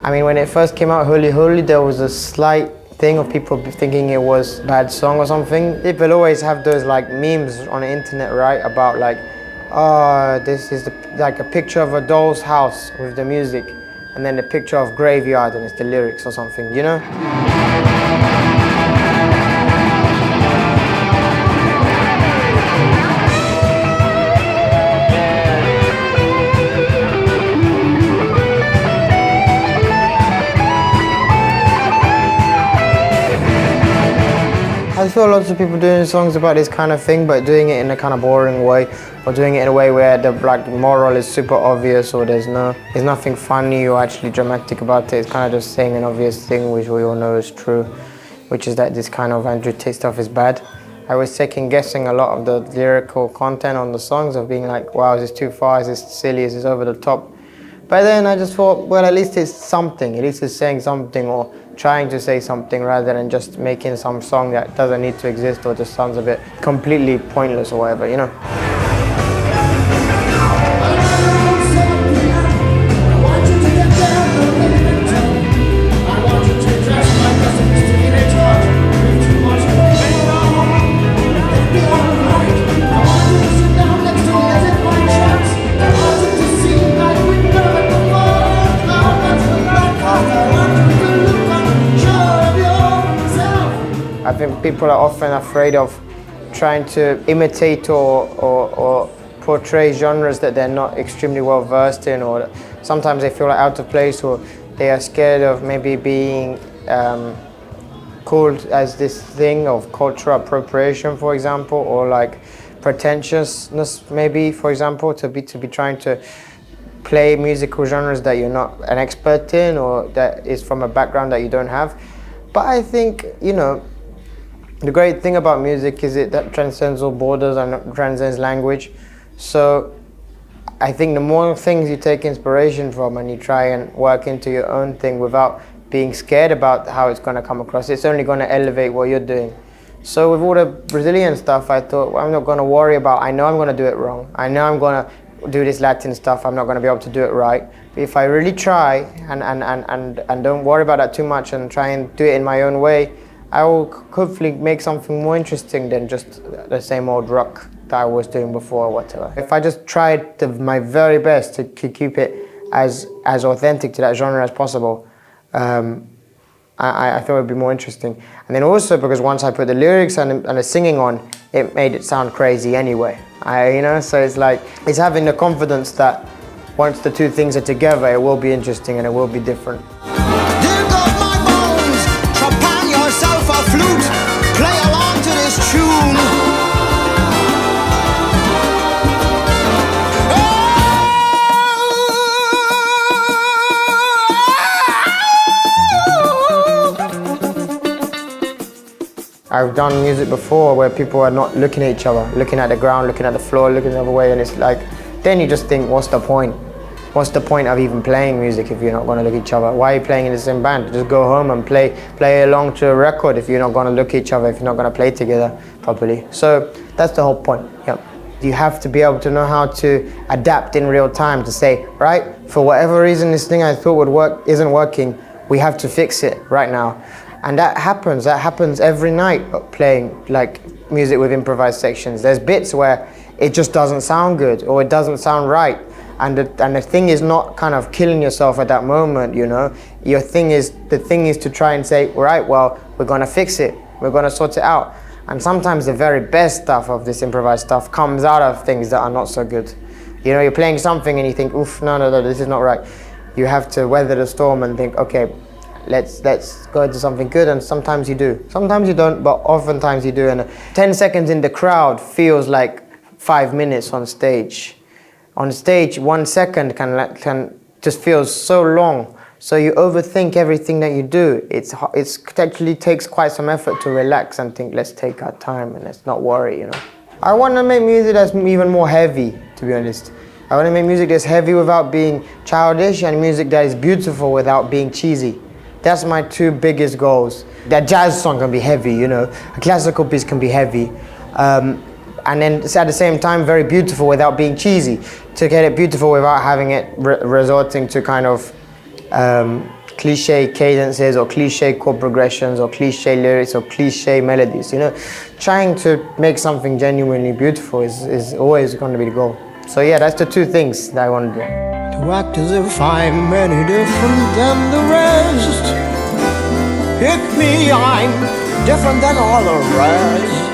I mean, when it first came out, Holy Holy, there was a slight thing of people thinking it was a bad song or something. People always have those like memes on the internet, right? About like, oh, this is like a picture of a doll's house with the music, and then the picture of graveyard and it's the lyrics or something, you know? I feel lots of people doing songs about this kind of thing, but doing it in a kind of boring way, or doing it in a way where the like moral is super obvious, or there's nothing funny or actually dramatic about it. It's kind of just saying an obvious thing, which we all know is true, which is that this kind of Andrew Tate stuff is bad. I was second guessing a lot of the lyrical content on the songs, of being like, wow, is this too far? Is this silly? Is this over the top? But then I just thought, well, at least it's something. At least it's saying something or trying to say something, rather than just making some song that doesn't need to exist or just sounds a bit completely pointless or whatever, you know? I think people are often afraid of trying to imitate or portray genres that they're not extremely well versed in, or sometimes they feel like out of place, or they are scared of maybe being called as this thing of cultural appropriation, for example, or like pretentiousness, maybe, for example, to be trying to play musical genres that you're not an expert in, or that is from a background that you don't have. But I think, you know, the great thing about music is that transcends all borders and transcends language. So I think the more things you take inspiration from and you try and work into your own thing without being scared about how it's going to come across, it's only going to elevate what you're doing. So with all the Brazilian stuff, I thought, well, I'm not going to worry about, I know I'm going to do it wrong. I know I'm going to do this Latin stuff, I'm not going to be able to do it right. But if I really try and don't worry about that too much and try and do it in my own way, I will hopefully make something more interesting than just the same old rock that I was doing before or whatever. If I just tried my very best to keep it as authentic to that genre as possible, I thought it would be more interesting. And then also because once I put the lyrics and the singing on, it made it sound crazy anyway. So it's like, it's having the confidence that once the two things are together, it will be interesting and it will be different. Flute, play along to this tune. I've done music before where people are not looking at each other, looking at the ground, looking at the floor, looking the other way, and it's like, then you just think, what's the point? What's the point of even playing music if you're not going to look at each other? Why are you playing in the same band? Just go home and play along to a record if you're not going to look at each other, if you're not going to play together properly. So that's the whole point. Yep. You have to be able to know how to adapt in real time, to say, right, for whatever reason this thing I thought would work isn't working, we have to fix it right now. And that happens every night, playing like music with improvised sections. There's bits where it just doesn't sound good, or it doesn't sound right. And the thing is not kind of killing yourself at that moment, you know. The thing is to try and say, right, well, we're going to fix it. We're going to sort it out. And sometimes the very best stuff of this improvised stuff comes out of things that are not so good. You know, you're playing something and you think, oof, no, this is not right. You have to weather the storm and think, okay, let's go into something good. And sometimes you do. Sometimes you don't, but oftentimes you do. And 10 seconds in the crowd feels like 5 minutes on stage. On stage, 1 second can just feel so long. So you overthink everything that you do. It actually takes quite some effort to relax and think, let's take our time and let's not worry, you know. I want to make music that's even more heavy, to be honest. I want to make music that's heavy without being childish, and music that is beautiful without being cheesy. That's my two biggest goals. That jazz song can be heavy, you know. A classical piece can be heavy. And then it's at the same time very beautiful without being cheesy. To get it beautiful without having it resorting to kind of cliche cadences or cliche chord progressions or cliche lyrics or cliche melodies. You know, trying to make something genuinely beautiful is always going to be the goal. So yeah, that's the two things that I want to do. To act as if I'm any different than the rest. Pick me, I'm different than all the rest.